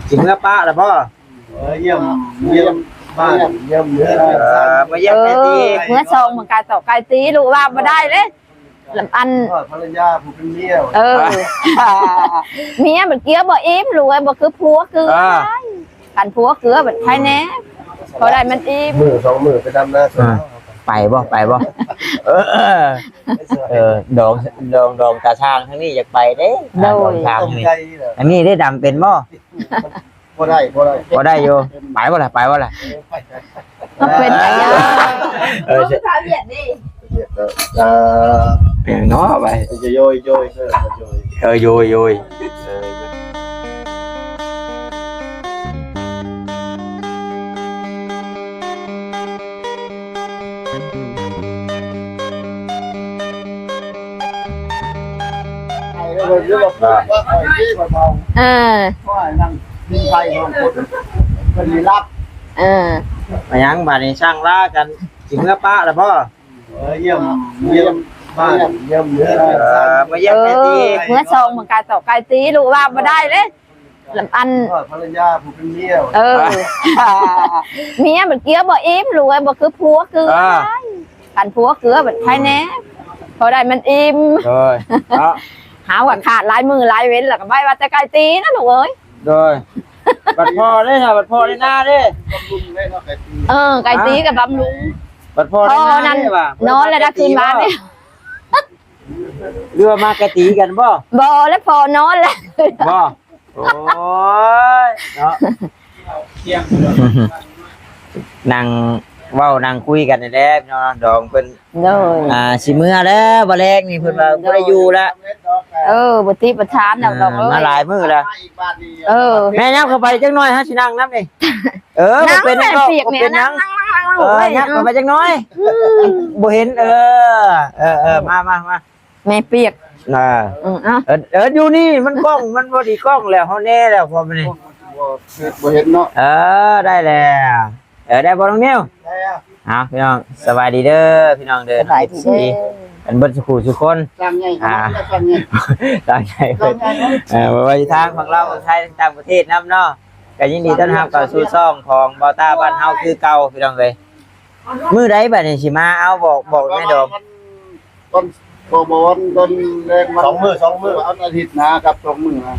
สิเมื่อป้าล่ะบ่เยี่ยมบ้านเยี่ยมเนื้อมาเยี่ยมแม่ตีเมื่อส่งมันกายต่อไกลตีลูกว่าบ่ได้เลยลำอันภรรยาผู้เป็นเมียเมียมันเกี้ยวบ่อิ่มรวยบ่คือผัวคือกันผัวเกลือแบบไทยแน่พอได้มันอิ่มมือ2 มือไปดำหน้าไปบ่ดองตาช่างทั้งนี้อยากไปเด้ดองช่างนี่อันนี้ได้ดำเป็นบ่พอได้อยู่ไปบ่ล่ะเป็นไงอ่ะทางเวียดดิเนาะไปโยยนั่งมีไฟของคนมีรับมายังบ้านนี้ช่างล่ากันสิเมื่อป้าล่ะบ่เยี่ยมบ้านเยี่ยมเนื้อมาเยี่ยมแม่ตีเมื่อส่งมันกายต่อไกลตีลูกว่าบ่ได้เลยลำอันภรรยาผู้เป็นเมียเมียมันเกี้ยวบ่อิ่มรวยบ่คือผัวคือกันผัวเกลือแบบไทยแน่พอได้มันอิ่มหาว่าขาดลายมือลายเว้นแล้วก็ใบว่าจะไกลตีนะลูกเอ้ยโดยบัดพ่อได้ค่ะบัดพ่อได้หน้าเด้ไกลตีกับบำรุงบัดพ่อได้หน้าว่นอนแล้วได้คืนบ้านเนี่ยเรือมาไกลตีกันบ่แล้วพอนอนแล้วบ่โอ้ยเนาะนั่งเว้านั่งคุยกันนี่แหละเนาะดองเพิ่นสิมื้อแล้วบ่แลกนี่เพิ่นว่าบ่ได้อยู่แล้วบ่ติประธานดอกเอ้ยมาหลายมื้อแล้วแม่ยับเข้าไปจักหน่อยฮะสินั่งนำนี่มันเป็นก็เป็นหยังยับเข้าไปจักหน่อยบ่เห็นมาแม่เปียกอยู่นี่มันกล้องมันบ่ดีกล้องแล้วเฮาแน่แล้วพอมื้อนี้บ่เห็นเนาะได้แล้วได้บ่น้องนิ้วพี่น้องสบายดีเด้อพี่น้องเด้ออันเบิดสุขุทุกคนตั้งใจเพิ่นว่าทางของเราคนไทยต่างประเทศนำเนาะก็ยินดีต้อนรับเข้าสู่ช่องของเบาตาบ้านเฮาคือเก่าพี่น้องเอ้ยมื้อใดบัดนี้สิมาเอาบอกแม่ดอกต้นต้นแรงมา2 มื้อเอาอาทิตย์นะครับ2 มื้อนะ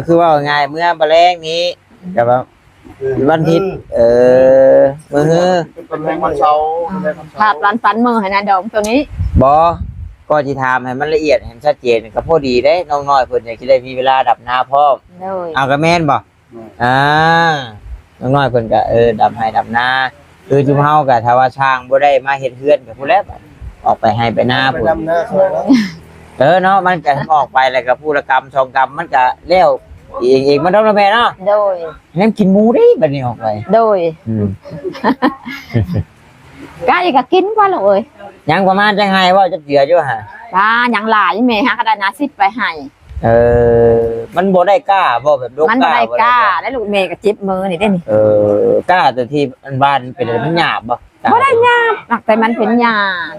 คือว่าง่ายเมื่อบ่แลงนี้ก็ว่าวันอาทิตย์มื้อเป็นแรงวันเสาร์ภาพร้านฟันมือให้นะดอกตัวนี้บ่ก็สิถามให้มันละเอียดให้ชัดเจนก็พอดีเด้น้องน้อยเพิ่นอยากสิได้มีเวลาดับนาพร้อมเอาก็แม่นบ่น้องน้อยเพิ่นก็ดับให้ดับนาคือจุมเฮาก็ถ้าว่าช่างบ่ได้มาเฮ็ดเฮือนก็ผู้แล้วออกไปให้ไปนาพุ่นเนาะมันก็ออกไปแล้วก็ผู้ละกรรม2 กรรมมันก็แล้วเองมันต้องแม่เนาะโดยงั้นกินหมูได้บัดนี้ออกไปโดยกะก็กินว่าลูกเอ้ยยังประมาณจังไห้ว่าจะเจืออยู่ฮะยังหลายแม่ฮะก็ได้นา10ไปให้มันบ่ได้กล้าบ่แบบมันบ่ได้กล้าได้ลูกแม่ก็จิบมือนี่เด้นี่กล้าแต่ที่บ้านเป็นมันหยาบบ่ได้หยาบแต่มันเป็นหยาบ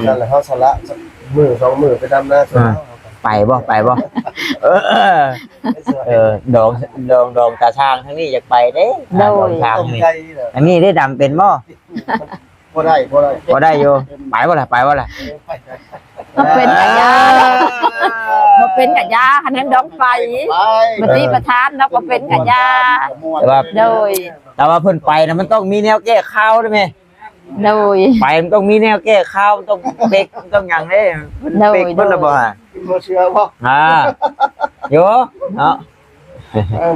นั่นแหละเฮาสละมื้อ2 มื้อไปดำหน้าไปบ่ดองตาช่างทั้งนี้อยากไปเด้ดองช่างนี่อันนี้ได้ดำเป็นบ่พอได้อยู่ไปบ่ล่ะเป็นกะยาบ่เป็นกะยาคันนั้นดองไปบ่ติประธานแล้วก็เป็นกะยาแต่ว่าเพิ่นไปนะมันต้องมีแนวแก้ข่าวได้มั้ยไปมันต้องมีแนวแก้ข่าวต้องเป๊กต้องหยังเด้เป๊กเพิ่นละบ่ฮะบ่เชื่อบ่โยเนาะ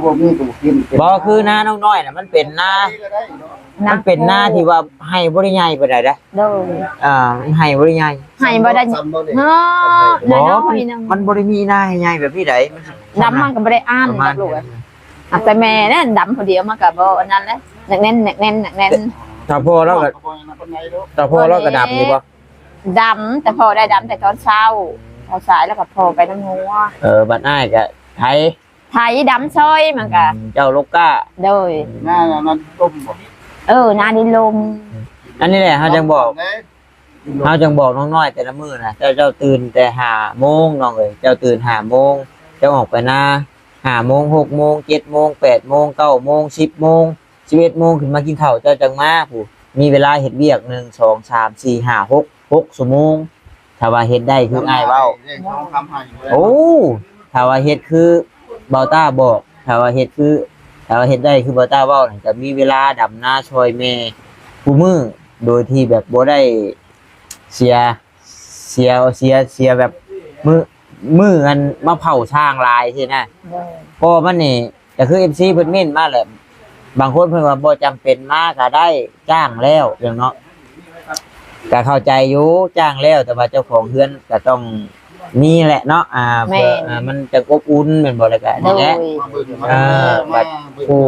บ่มีกูกินบ่คือนาน้องน้อยน่ะมันเป็นนาที่ว่าให้บ่ได้ใหญ่ปานใดเด้ให้บ่ได้ใหญ่ให้บ่ได้มันบ่ได้มีนาให้ใหญ่แบบนี้ได้ดำมันก็บ่ได้อ่านลูกแต่แม่เนี่ยดำคนเดียวมันก็บ่อันนั้นแหละแน่นถ้าพ่อเราก็ดำอยู่บ่ดำแต่พอได้ดำแต่ตอนเช้าเอาสายแล้วก็พอไปน้ำงัวบัดอ้ายก็ไทยดำซอยมันก็เจ้าลูกก้าโดยหน้านั้นต้มบ่นาดินลมอันนี้แหละเฮาจังบอกน้องน้อยแต่ละมื้อน่ะเจ้าตื่นแต่5 โมงน้องเอ้ยเจ้าตื่น5 โมงเจ้าออกไปนา 5 โมง 6 โมง 7 โมง 8 โมง 9 โมง 10 โมง 11 โมงขึ้นมากินข้าวเจ้าจังมาผู้มีเวลาเฮ็ดเวียก1 2 3 4 5 6ชั่วโมงถ้าว่าเฮ็ดได้คืออ้ายเว้า เลขช่องคำให้เลย โอ้ถ้าว่าเฮ็ดคือเบาต้าบอกถ้าว่าเฮ็ดได้คือเบาต้าเว้านั่นจะมีเวลาดำนาช่วยแม่ผู้มือโดยที่แบบบ่ได้เสียแบบมือกันมาเผาช่างลายสินะก็มันนี่ก็คือ MC เพิ่นเม่นมาแหละบางคนเพิ่นว่าบ่จำเป็นมาก็ได้จ้างแล้วเรื่องเนาะก็เข้าใจอยู่จ้างแล้วแต่ว่าเจ้าของเฮือนก็ต้องมีแหละเนาะเพื่อมันจะอบอุ่นแม่นบ่แล้วก็นี่แหละ บัดผู้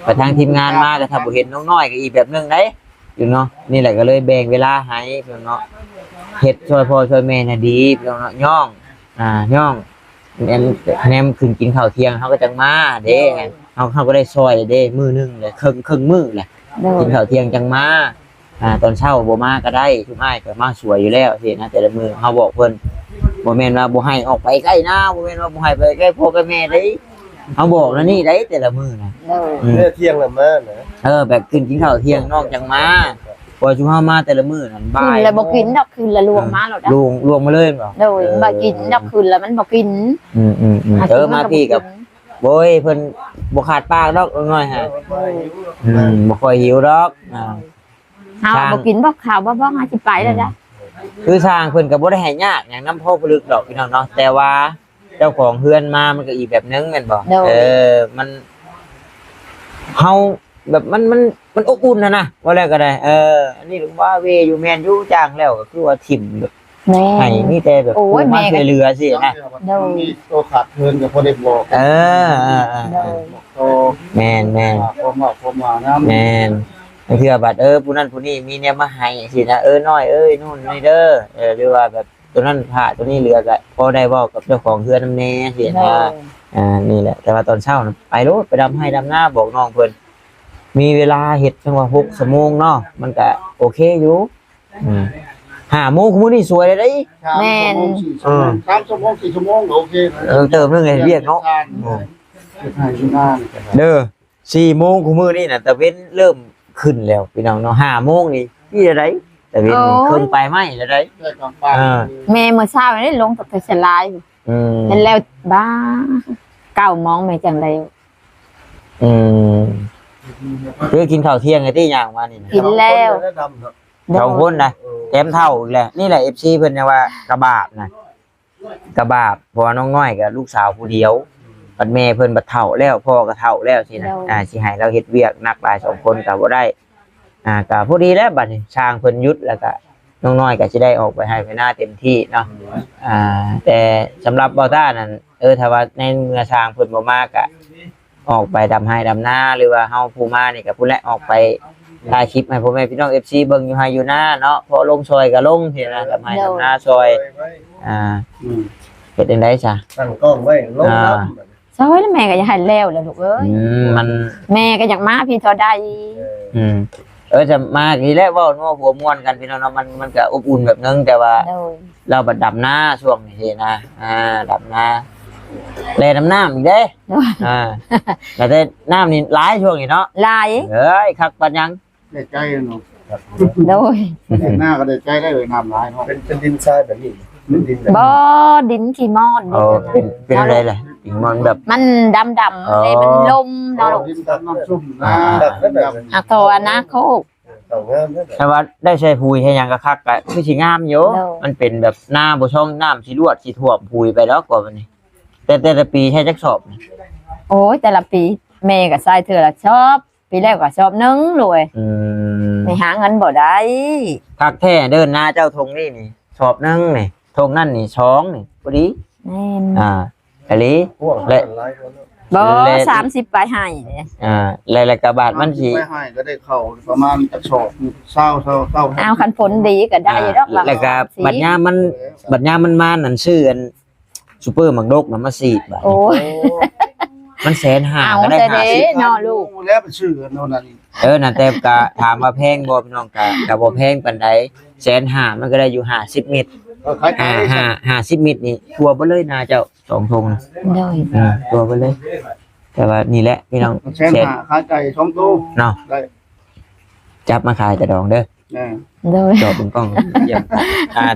ประทางทีมงานมาก็ถ้าบ่เห็นน้องน้อยก็อีกแบบนึงได้อยู่เนาะนี่แหละก็เลยแบ่งเวลาให้เพิ่นเนาะเฮ็ดช่วยพ่อช่วยแม่น่ะดีเพิ่นเนาะย่องย่องแนมขึ้นกินข้าวเที่ยงเฮาก็จังมาเด้เฮาก็ได้ซอยเด้มื้อนึงเลยครึ่งมื้อแหละกินข้าวเที่ยงจังมาตอนเช้าบ่มาก็ได้ทุกอ้ายก็มาสวยอยู่แล้วสินะแต่ละมื้อเฮาบอกเพิ่นบ่แม่นว่าบ่ให้ออกไปใกล้นะบ่แม่นว่าบ่ให้ไปใกล้พ่อใกล้แม่เด้เอาบอกแล้วนี่ได้แต่ละมื้อนะ เที่ยงละมานะ แบบกินข้าวเที่ยงนอกจังมาพอชุมเฮามาแต่ละมื้อนั่นบ่า คื ย นแล้วบ่กินดอกคืนละลวงมาแล้วดอก ลวงมาเลยบ่ โดยบ่กินดอกคืนแล้วมันบ่กิน มาพี่กับโว้ยเพิ่นบ่ขาดปากดอกน้อยฮะบ่ค่อยหิวดอกเฮาบ่กินบ่ข้าวบ่หาสิไปแล้วจ้ะ คือทางเพิ่นก็บ่ได้ให้ยากหยังนำพ่อผลึกดอกพี่น้องเนาะแต่ว่าเจ้าของเฮือนมามันก็อีกแบบนึงแม่นบ่มันเฮาแบบมันอบอุ่นนะว่าแล้วก็ได้อันนี้ลุงว่าเวอยู่แม่นอยู่จ้างแล้วก็คือว่าถิ่มแบบ แม่ ให้มีแต่แบบมาช่วยเหลือสินะ มีตัวขาดเงินกับพอได้บอก โต แม่น ผมมานะ แม่นคือบัดผู้นั้นผู้นี้มีแนวมาให้สินะน้อยนู่นนี่เด้อหรือว่าแบบตัวนั้นพระตัวนี้เหลือก็พอได้เว้ากับเจ้าของเฮือนนำแน่สินะนี่แหละแต่ว่าตอนเช้าน่ะไปโลดไปดำให้ดำหน้าบอกน้องเพิ่นมีเวลาเฮ็ดจังว่า6 ชั่วโมงเนาะมันก็โอเคอยู่5 โมงมื้อนี้สวยเลยเด้ 3 ชั่วโมง 4 ชั่วโมงโอเค เติมเรื่องไอ้เรียกเนาะเด้อ4 โมงของมื้อนี้น่ะตะเว้นเริ่มขึ้นแล้วพี่น้องเนาะ5 โมงนี่พี่อะไรตะเว้นครึ่งไปไหมแล้วได้ แม่เมื่อเช้านี่ลงกับสลายเห็นแล้วบ้า9 โมงแม่จังได๋คือกินข้าวเที่ยงไอ้ที่ย่างมานี่ กินแล้ว 2 คนนะแถมเท่าอีกแหละนี่แหละ FC เพิ่นว่ากระบาบนะกระบาบเพราะว่าน้องน้อยกับลูกสาวผู้เดียวบัดแม่เพิ่นบัดเฒ่าแล้วพ่อก็เฒ่าแล้วสินะสิให้เราเฮ็ดเวียกหนักหลาย2 คนก็บ่ได้ก็พอดีแล้วบัดนี้ช่างเพิ่นหยุดแล้วก็น้องน้อยก็สิได้ออกไปให้ไปหน้าเต็มที่เนาะแต่สำหรับเบาต้านั่นถ้าว่าในเมื่อช่างเพิ่นบ่มาก็ออกไปดำไร่ดำนาหรือว่าเฮาผู้มานี่ก็ผู้แลออกไปถ่ายคลิปให้พ่อแม่พี่น้อง FC เบิ่งอยู่ให้อยู่หน้าเนาะพอลงซอยก็ลงสินะดำไร่ดำนาซอยเฮ็ดจังได๋ซะ ตั้งกล้องไว้ลงน้ำ ซอยแล้วแม่ก็อยากให้แล้วลูกเอ้ย มัน แม่ก็อยากมาพี่เท่าใด จะมาทีแรกว่าหัวม่วนกันพี่น้องมันก็อบอุ่นแบบนึงแต่ว่าเราบัดดำหน้าช่วงนี้นะดำหน้าแลน้ำอีกเด้แต่ได้น้ำนี่หลายช่วงนี้เนาะ หลาย เฮ้ยคักปัญญัง ได้ใจเนาะ โดย หน้าก็ได้ใจได้เลยน้ำหลายเนาะ เป็นดินทรายแบบนี้เป็นดินแบบ บ่ดินขี้มอน เป็นอะไรเลยอีกมันแบบ มันดำเลยมันลมเนาะ ดินตับน้ำซุ่มนะ อะโตอนาโคก ต่างงามนะ แต่ว่าได้ใช้พูยให้ยังก็คักก็คือสิงามอยู่มันเป็นแบบหน้าบ่ช่องน้ำสิรวดสิท่วมพูยไปแล้วกว่าวันนี้แต่ละปีใช้จักสอบ โอ้ยแต่ละปีแม่ก็ใส่เทื่อละชอบปีแรกก็ชอบนึงเลยไม่หาเงินบ่ได้ คักแท้เดินหน้าเจ้าธงนี่สอบนึงนี่ธงนั่นนี่ช้องนี่พอดี แม่น อันนี้ พวกและหลายคน บ่30ไปให้เนี่ย หลายๆกระบาดมันสิ ไม่ให้ก็ได้เข้าประมาณกระสอบเศร้า เอาคันฝนดีก็ได้อยู่ดอก แล้วก็บัดยามมันมานั่นชื่ออันซุปเปอร์มักดกน่ะมาสีดบาด โอ้ย มันแสนห้า เอา ก็ได้ แต่เด้ 50 เนาะลูก แล้วไปชื่อโน่นนั่น นั่นแต่ก็ถามว่าแพงบ่พี่น้องก็บ่แพงปานใด150,000มันก็ได้อยู่50 เม็ด ขายไก่ 50 มิตรนี่ทัวบ่เลยนาเจ้า2ธง โดย ทัวบ่เลย แต่ว่านี่แหละพี่น้อง แสนหาขายไก่2ตู้ เนาะ ได้ จับมาขายตะดองเด้อ แน่ โดย จอเป็นกล้องเยี่ยม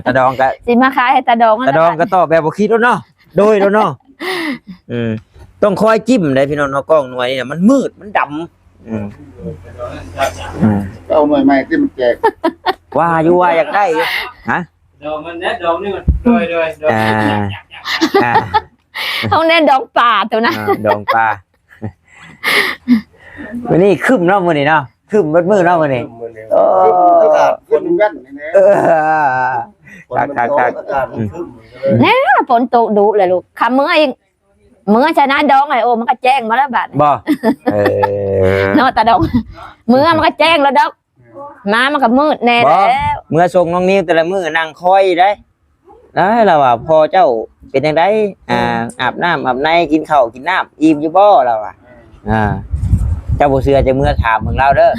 ตะดองก็ สิมาขายให้ตาดอง ตะดองก็ตอบแบบบ่คิดแล้วเนาะโดยแล้วเนาะต้องคอยจิ้มได้พี่น้องเนาะกล้องหน่วยนี่มันมืดมันดำ เอาหน่วยใหม่ที่มันแจก ว่าอยู่ว่าอยากได้อยู่ฮะ ดอกมันแน่ดอกนี่มันด้วยดอก เขาแน่ดองป่าตัวนะ ดองปลาวันนี้คึมเนาะมื้อนี้เนาะคึมเบิดมื้อเนาะมื้อนี้โอ้ อากาศขึ้นแว่นนี่แหละ อากาศมันคึม ฝนตกดุเลยลูกคำเมื่อเองเมื่อชนะดองไอโอมันก็แจ้งมาแล้วบัด บ่ เนาะตาดองเมื่อมันก็แจ้งแล้วดอกมามันก็มืดแน่แล้ว เมื่อส่งน้องนิ้วแต่ละมื้อนั่งคอยได้แล้วเราว่าพอเจ้าเป็นจังได๋อาบน้ำอาบในกินข้าวกินน้ำอิ่มอยู่บ่เราอ่ะเจ้าบ่เชื่อจะเมื่อถามมึงเราเด้อ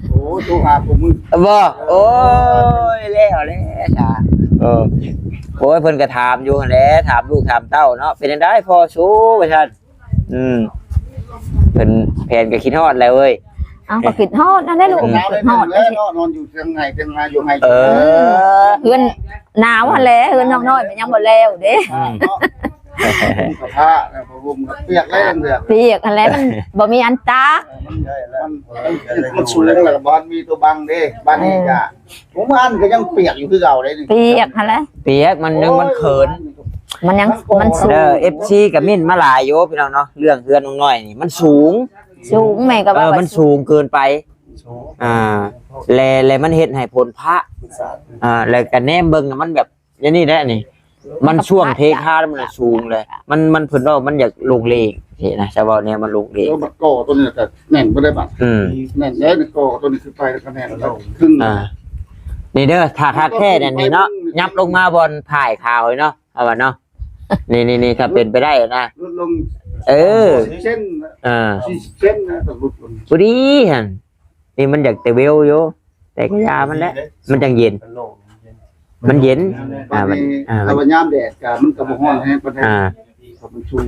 โอ้ตู้หาผมมือ บ่โอ้ยแล้วจ้าโอ้ยเพิ่นก็ถามอยู่หั่นแหละถามลูกถามเต้าเนาะเป็นจังได๋พอสู้ว่าซั่นเพิ่นแผนก็คิดฮอดแล้วเว้ย เอาก็คิดฮอดนั่นแหละลูก หนาว คิ เลย ดฮอด แล้วนอนอยู่เชียงรายอยู่ไง เฮือนหนาวหั่นแหละเฮือนน้อยๆมันยังบ่แล้วเด้ กับผ้าผมเปียกเลยเดือด เปียกหั่นแหละมันบ่มีอันตาก มันสูงแล้วบ้านมีตัวบังเด้บ้านนี้จ้ะผมอ่านก็ยังเปียกอยู่คือเก่าเลย เปียกหั่นแหละ เปียกมันนึงมันเขิน มันสูง FC กับมิ้นมาหลายอยู่พี่น้องเนาะเรื่องเฮือนน้องน้อยนี่มันสูง สูงแม่ก็ว่า มันสูงเกินไปแลมันเฮ็ดให้ผลพระแล้วก็แนมเบิ่งน่ะมันแบบอย่างนี้แหละนี่มันช่วงเทคาแล้วมันสูงเลยมันเพิ่นว่ามันอยากลงเลขเห็นนะชาวบ้านเนี่ยมันลงเลข แล้วบักโก้ตัวนี้ก็แน่นบ่ได้บัดแน่นแล้วโก้ตัวนี้คือไปแล้วก็แน่นแล้วครึ่ง นี่เด้อถ้าคักแท้นั่นนี่เนาะยับลงมาบนถ่ายข่าวเนาะเอาว่าเนาะนี่ถ้าเป็นไปได้นะ ลดลงเส้นเส้นนะตกลุดลง พอดีหั่นนี่มันอยากแต่เวลอยู่แต่ก็ยามันแหละมันจังเย็นมันเย็น มันยามแดดกะมันก็บ่ร้อนแฮงปานใดมันชุ่ม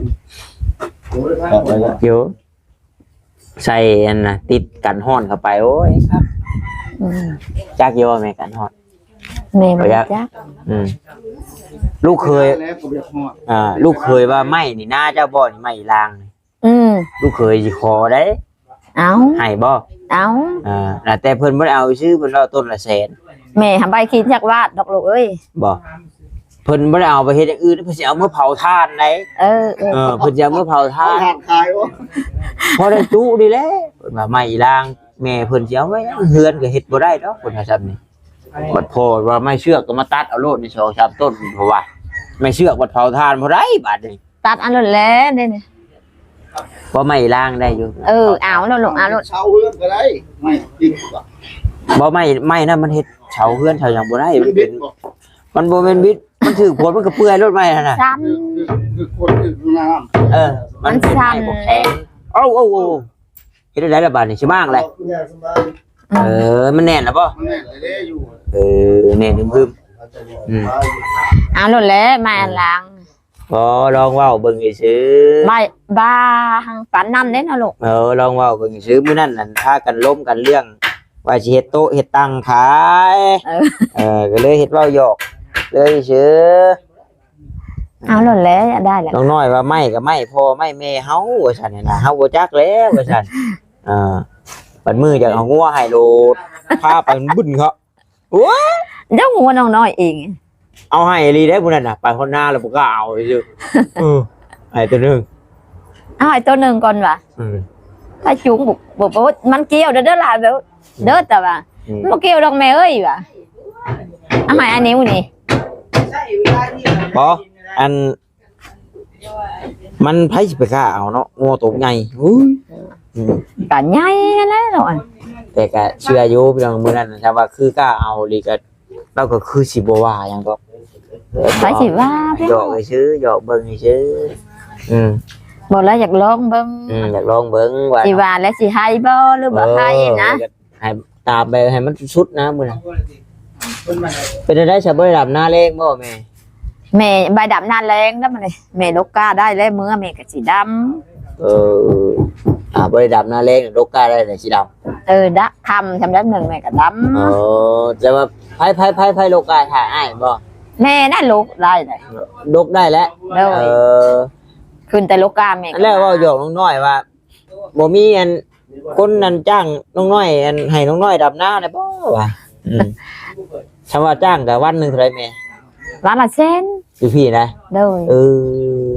อยู่ใส่อันน่ะติดกันฮ้อนเข้าไปโอ้ยครับจักอยู่ว่าแม่กันฮ้อน แม่บ่จัก ลูกเคย แล้วก็บ่ร้อน ลูกเคยว่าไม่นี่น่าเจ้าบ่นี่ไม่ลางลูกเคยสิขอได้ เอา ให้บ่ เอา แต่เพิ่นบ่ได้เอาชื่อเพิ่นเอาต้นละแสน แม่หาใบคิดอยากวาดดอกลูกเอ้ย บ่เพิ่นบ่ได้เอาไปเฮ็ดอย่างอื่นเพิ่นสิเอามาเผาถ่านได้เพิ่นจะเอามาเผาถ่าน ขายบ่ พอได้จุดีแหล้วเพิ่นว่าไม่ลางแม่เพิ่นสิเอาไว้เฮือนก็เฮ็ดบ่ได้ดอกเพิ่นว่าซั่นนี่บัดพอว่าไม่เชือกก็มาตัดเอาโลดนี่2-3ต้นเพราะว่าไม่เชือกบัดเผาถ่านบ่ได้บาดนี้ ตัดอันนั้นแล้วนี่ บ่ไม่ลางได้อยู่ เอาแล้วลูกเอาลูก เช่าเฮือนก็ได้ไม่จริงบ่ บ่ไม่นั่นมันเฮ็ดเฉาเฮือนเฉาหยังบ่ได้ มันบิดบ่ มันบ่แม่นบิดมันถือผลมันก็เปื่อยรถไม้นั่นน่ะ ซ้ คือคนคือน้ำ มันสั่นบ่แข็งเอ้าเฮ็ดได้แล้วบาดนี้สิมางเลยมันแน่นแล้วบ่ มันแน่นเลยอยู่ แน่นพึม ำเอาลูกแล้วมาอันหลัง บ่ลองเว้าเบิ่งซื่อ ไม่บ้าหังปันน้ำเด้นะลูก ลองเว้าเบิ่งซื่อมื้อนั้นนั่นพากันล้มกันเรื่องว่าสิเฮ็ดโต๊ะเฮ็ดตังขายก็เลยเฮ็ดเว้าหยอกเลยซื่อ เอาลูกแล้วได้แหละ น้องน้อยว่าไม่ก็ไม่พ่อไม่แม่เฮาว่าซั่นน่ะเฮาบ่จักแล้วว่าซั่นปัดมือจากเอางัวให้โลดพาไปบึ้นเขาโอ้ย เดี๋ยวหัวน้องน้อยเอง เอาให้ลีได้พุ่นน่ะไปคนหน้าแล้วบ่ก็เอาซื่อไอ้ตัวนึง เอาไอ้ตัวหนึ่งก่อนว่ะถ้าจุงบอกว่ามันเกี่ยวเด้อล่ะเด้อแต่ว่ามันเกี่ยวดอกแม่เอ้ยว่ะเอาให้อันนี้นี่ บ่อันมันไผสิไปกล้าเอาเนาะงัวตัวใหญ่อุ้ย ก็ใหญ่แล้วเนาะ แต่ก็เชื่ออยู่พี่น้องมื้อนั้นถ้าว่าคือกล้าเอาลีก็เราก็คือสิบ่ว่าหยังดอก ไปสิว่าพี่ หยอกซื่อหยอกเบิ่งซื่อบอกแล้วอยากลองเบิ่ง อยากลองเบิ่งว่า สิว่าแล้วสิให้บ่หรือบ่ให้นะ ให้ตามไปให้มันสุดนะมื้อนั้น เป็นได้ชาวบ้านดับหน้าเลงบ่แม่ แม่ใบดำนานแรงแล้วมันเลยแม่ลูกกาได้แล้วมือแม่ก็สีด บริดับหน้าเลงลูกกาได้แต่สีดำ ำดะคำทำแล้วหนึ่งแม่ก็ด จะว่าไพ่ลูกกาถ่ายอ้ายบ่ ำแม่น่าลูกได้เลย ลูกได้แล้ว ขึ้นแต่ลูกกาแม่ แล้วว่าหยอกน้องน้อยว่าบ่มีอันคนนั้นจ้างน้องน้อยอันให้น้องน้อยดับหน้าได้บ่วะคำว่าจ้างแต่วันหนึ่งเท่าไรแม่ ร้านละเส้น พี่นะ เลย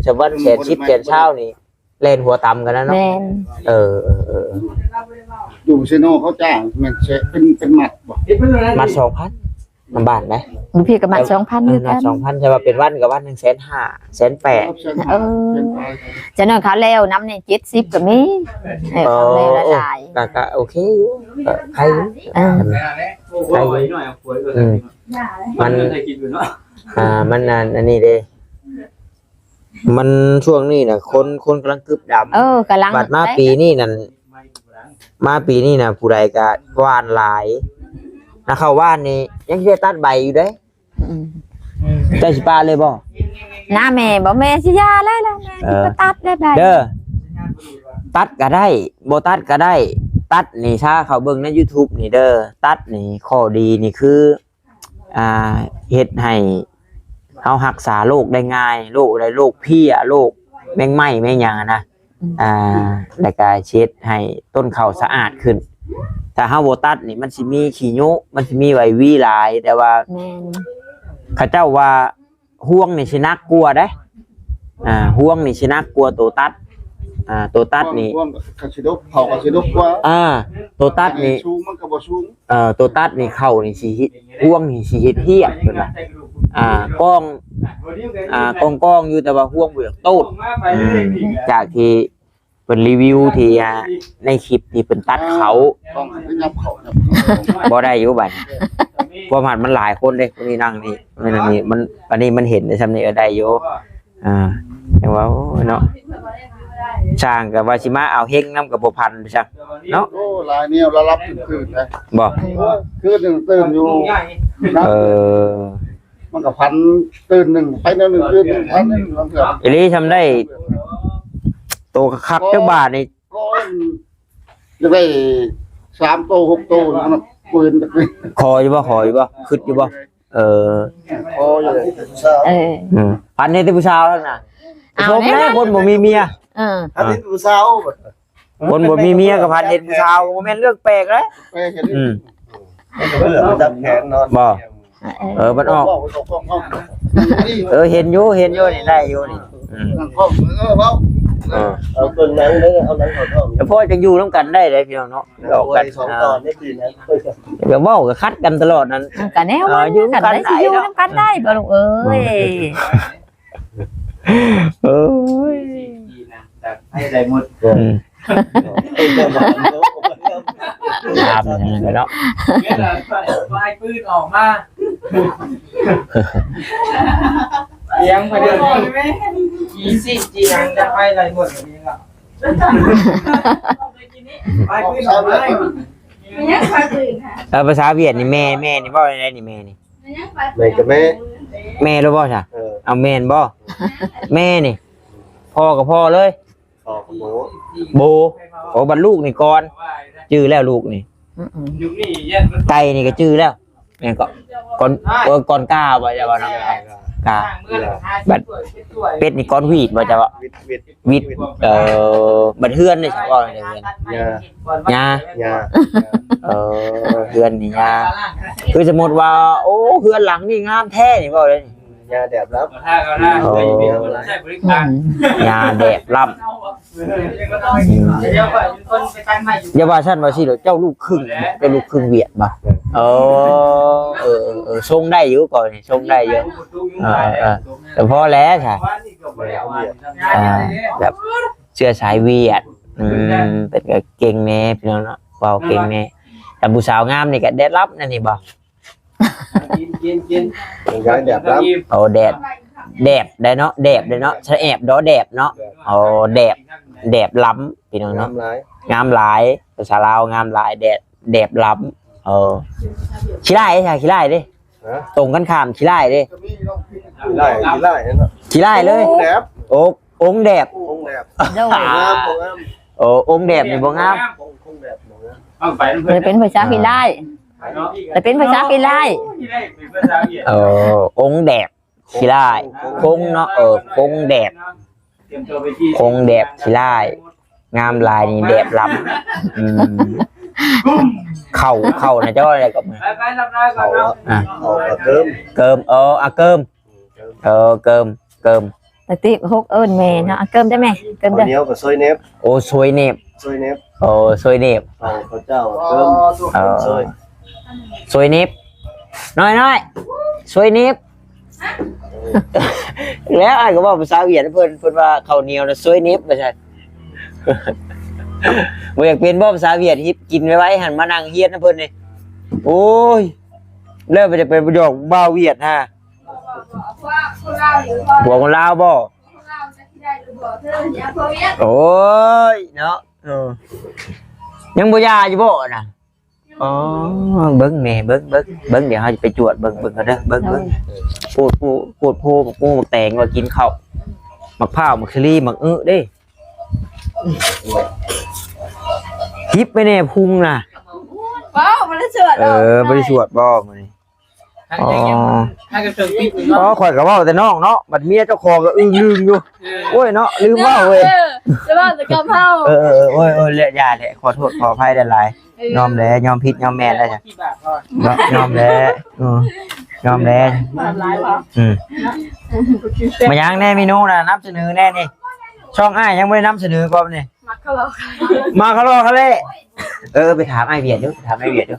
ชาวบ้านแสนชิปแสนเช้านี่เล่นหัวต่ำกันนะเนาะ แม่ อยู่เซโนเขาจ้างมันเป็นหมัดบ่ มา2,000ลำบากนะ พี่กับมัน2,000ด้วยกัน 2,000ใช่ว่าเป็นวันกับวัน1,500,000 1,800,000 จะนอนเขาแล้วน้ำใน70ก็มีเขาแล้วละลาย ก็โอเคอยู่ใครอยู่มันมันอันนี้เด้มันช่วงนี้น่ะคนกำลังกึบดำ กำลัง บัดมาปีนี้นั่นมาปีนี้น่ะผู้ใดก็หวานหลายนะเข้าว่านนี่ยังสิตัดใบอยู่เด้ได้สิปาเลยบ่ หน้าแม่บอกแม่สิยาแล้วแม่สิตัดได้ เด้อตัดก็ได้บ่ตัดก็ได้ตัดนี่ถ้าเขาเบิ่งใน YouTube นี่เด้อตัดนี่ข้อดีนี่คือเฮ็ดให้เฮารักษาโรคได้ง่ายโรคอะไรโรคเพลี้ยโรคแมงไหม้แมงหยังนะแล้วก็เช็ดให้ต้นข้าวสะอาดขึ้นถ้าเฮาบ่ตัดนี่มันสิมีขี้ยุมันสิมีไววีหลายแต่ว่า แม่น เขาเจ้าว่าห่วงนี่สินักกลัวเด้ห่วงนี่สินักกลัวตัวตัดตัวตัดนี่ กระชิดกเผากระชิดกกว่า ตัวตัดนี่ ชูมันก็บ่ชู ตัวตัดนี่เข้านี่สิห่วงนี่สิเฮ็ดเหี้ยเพิ่นว่าก้องอยู่แต่ว่าห่วงบ่อยากโตดจากที่เพิ่นรีวิวที่ในคลิปที่เพิ่นตัดเขา ต้องยับเขา บ่ได้อยู่บัดเพราะมันหลายคนเด้คนนี้นั่งนี่มันอันนี้มันเห็นได้ซำนี้ได้อยู่จังว่าโอ้เนาะช่างก็ว่าสิมาเอาเฮงนำกับบ่พันซักเนาะ โอ้ลายเนี่ยเรารับคืนนะ บ่ คืนนึงตื่นอยู่มันก็พันตื่นนึงไปนึงคืนนึงพันนึงลองเถอะ อีหลีทำได้โตคักจักบาทนี่ ก็จะได้3โต6โตนะปืนตะกี้ ขออยู่บ่คิดอยู่บ่พออยู่ พันให้แต่ผู้ชายแล้วน่ะชมแน่คนบ่มีเมีย อันนี้ผู้สาว คนบ่มีเมียก็พันเฮ็ดผู้ชายบ่แม่นเรื่องแปลกเด้ ไปเห็น เพื่อจับแขนนอน บ่มันออกเห็นอยู่นี่ได้อยู่นี่ เอาตัวนั้นเลยเอานั้นเขาต้อง แต่พ่อจังอยู่นำกันได้เด้พี่น้องเนาะออกกัน 2 ตอนนี่คือนะ ก็เว้าก็คัดกันตลอดนั้น กันแนวว่าอยู่กันได้สิอยู่นำกันได้บ่ลูกเอ้ย ให้ได้หมด ตามนั่นเนาะ ไฟปืนออกมาเลี้ยงไปเดิน20จีนังจะไปได้หมดแบบนี้ล่ะไฟปืนออกมา ภาษาเวียดนี่แม่นี่เว้าได้นี่แม่นี่ แม่กับแม่ แม่รู้บ่จ้ะเอาแม่นบ่แม่นี่พ่อกับพ่อเลย ต่อกับโบ โบโอ้บัดลูกนี่ก่อนจื้อแล้วลูกนี่ อยู่นี่เย็น ไก่นี่ก็จื้อแล้วแม่นก็ก่อนกาบ่จะว่าเนาะกาบัดเป็ดนี่ก่อนวีดบ่จะว่า วิด บัดเฮือนนี่ซะว่าได้เฮือนยา ยา เฮือนนี่ยาคือสมมุติว่าโอ้เฮือนหลังนี่งามแท้นี่บ่เลย ยาแดบรับ ถ้าก็ได้ใช้บริการ ยาแดดล่ำ เดี๋ยวก่อนคนไปตั้งใหม่อยู่ อย่าว่าฉันว่าสิเจ้าลูกครึ่งเป็นลูกครึ่งเวียดบ่ทรงได้อยู่ก่อนทรงได้เยอะแต่พอแล้วค่ะแบบเชื้อสายเวียดเป็นก็เก่งแน่พี่น้องเนาะเว้าเก่งแน่แต่ผู้สาวงามนี่ก็ได้รับนั่นนี่บ่ กิน ยาแดบรับ โอ้แดดได้เนาะแดบได้เนาะชะแอบดอแดบเนาะโอ้แดบล้ำพี่น้องเนาะ น้ำลาย งามหลายภาษาลาวงามหลายแดบล้ ขี้ไล่ใช่ขี้ไล่ดิตรงกันข้ามขี้ไล่ดิ ไล่ไล่นั่น ขี้ไล่เลย แดบ องค์แดบ คงแดบ โดย งามคงงาม องค์แดบนี่บ่งาม คงแดบงาม เอาไป เลยเป็นภาษาขี้ไล่แต่เป็นภาษาขี้ไล่ องค์แดบขี้ไล่คงเนาะคงแดบคงแดบขี้ไล่งามลายนี่แดบล้ำเข่านะเจ้าอะไรกับมึง ไปรับได้ก่อนเนาะ เกิม เกิมเกิมเกิม แต่ติฮกเอิ้นแม่เนาะเกิมได้ไหมเกิมได้ เหนียวกับซอยเนบ โอ้ซวยเนบ ซอยเนบ ซวยเนบ เขาเจ้าเกิมซอย ซวยเนบน้อยซวยเนบแล้วไอ้ก็บอกภาษาเวียดเพิ่นว่าข้าวเหนียวนะซวยเนบว่าซั่นบ่อยากเป็นบ่ภาษาเวียดฮิตกินไว้หันมานั่งเฮียนนะเพิ่นนี่โอ้ยเริ่มจะไปประโยคบ่าวเวียดฮะบอกคนลาวบ่โอ้ยเนาะยังบ่ยาอยู่บ่น่ะอ๋อเบิ่งแม่เบิ่งเดี๋ยวเฮาจะไปจวดเบิ่งกันเด้อเบิ่งพูดพูดแตงว่ากินข้าวมักพร้าวมักชะลีมักเด้ฮิปไปแน่พุงน่ะ ว้าวมันสวด บ่ได้สวดบ่มื้อนี้ ให้กระเติมปิ๊ก อ๋อข่อยก็เว้าแต่น้องเนาะบัดเมียเจ้าของก็อึ้งลืมอยู่โอ้ยเนาะลืมเว้าเว้ย จะว่าจะกำเฮา โอ้ยเละอย่าแหละขอโทษขออภัยหลายๆยอมแล้วยอมผิดยอมแม่แล้วจ้ะเนาะยอมแล้วยอมแล้วมายังแน่เมนูน่ะนำเสนอแน่นี่ช่องอ้ายยังบ่ได้นำเสนอก่อนนี่มาคาโลคาเล่ไปถามไอ้เวียดดูถามไอ้เวียดดู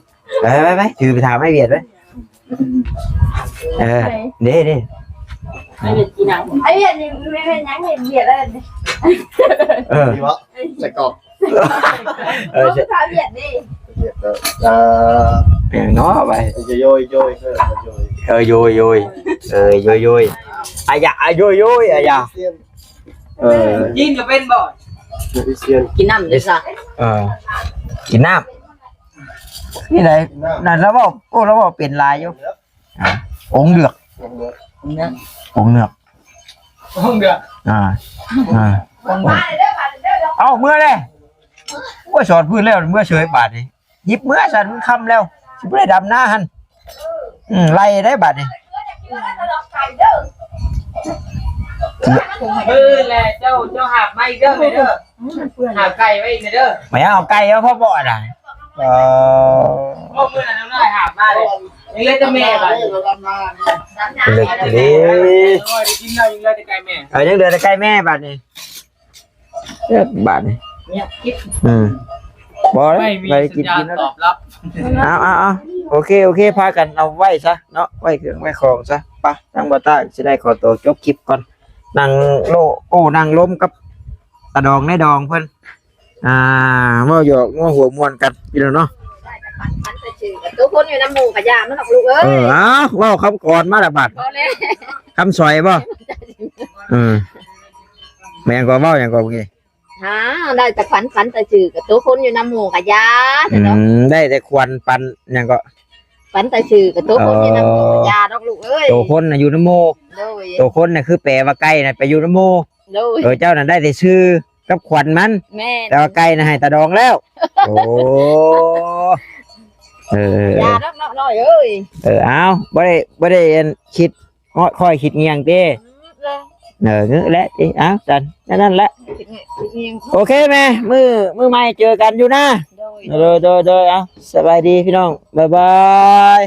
ไปถือไปถามไอ้เวียดด้วยเด้ ไอ้เบียดนี่ไม่เป็นยังเห็นเบียดแล้ว ดีวะใส่กรอบ พาเบียดดิ เนาะไป จะโยยโยยโยยอะยะโยยอะยะ ยิงจะเป็นบ่ กินน้ำดิซะ กินน้ำนี่ไหนนั่นแล้วบอกโอ้แล้วบอกเปลี่ยนลายอยู่องเดือกองเดือก ห้องเดือด เอาเมื่อเลยว่าสอนพื้นแล้วเมื่อเฉยบาทนี่หยิบเมื่อสันคำแล้วสิบ่ได้ดำหน้าหันไล่ได้บาทนี่ แหละเจ้าหาบไม่เด้อไม่เด้อหาไก่ไว้เด้อ ไม่เอาไก่เอาพ่อบ่อได้ พ่อมือน้ำลายหาบมาเลยยังเล่นจะแม่บ้าน เล็กดี กินเรายังเล่นจะไก่แม่ ยังเดือดใกล้แม่บาทนี่บาทนี่บ่ได้ ไม่มี ไป สั กิ ญ น ญาณ แล้ว ตอบรับ เอาโอเคพากันเอาไว้ซะเนาะไว้เครื่องไว้ของซะไปทางบ่ต้าสิได้ขอตัวจบคลิปก่อนนั่งนั่งล้มกับตาดองในดองเพิ่นว่าหยอกว่าหัวมวนกันพี่น้องเนาะ ทุกคนอยู่น้ำหมูกับยามันหรอกลูกเอ้ย ว่าคำก่อนมาละบาดคำสอยบ่แม่งก็เว้าอย่างก็โอเค ได้แต่ฝันแต่จือกับทุกคนอยู่น้ำหมูกับยา ได้แต่ควันปันอย่างก็ ฝันแต่จือกับทุกคนอยู่น้ำหมูกับยาดอกลูกเอ้ย ตัวคนน่ะอยู่น้ำโมตัวคนน่ะคือแปลว่าไก่น่ะไปอยู่น้ำโมเจ้าน่ะได้แต่ชื่อกับขวัญมันแต่ว่าไก่น่ะให้ตาดองแล้วโอ้ยาดอกน้อยเอ้ยเอาบ่ได้คิดค่อยคิดเงียงเต้เงื้อแล้วเอาจันนั่นแหละโอเคแม่มือใหม่เจอกันอยู่นะโดยเอาสบายดีพี่น้องบ๊ายบาย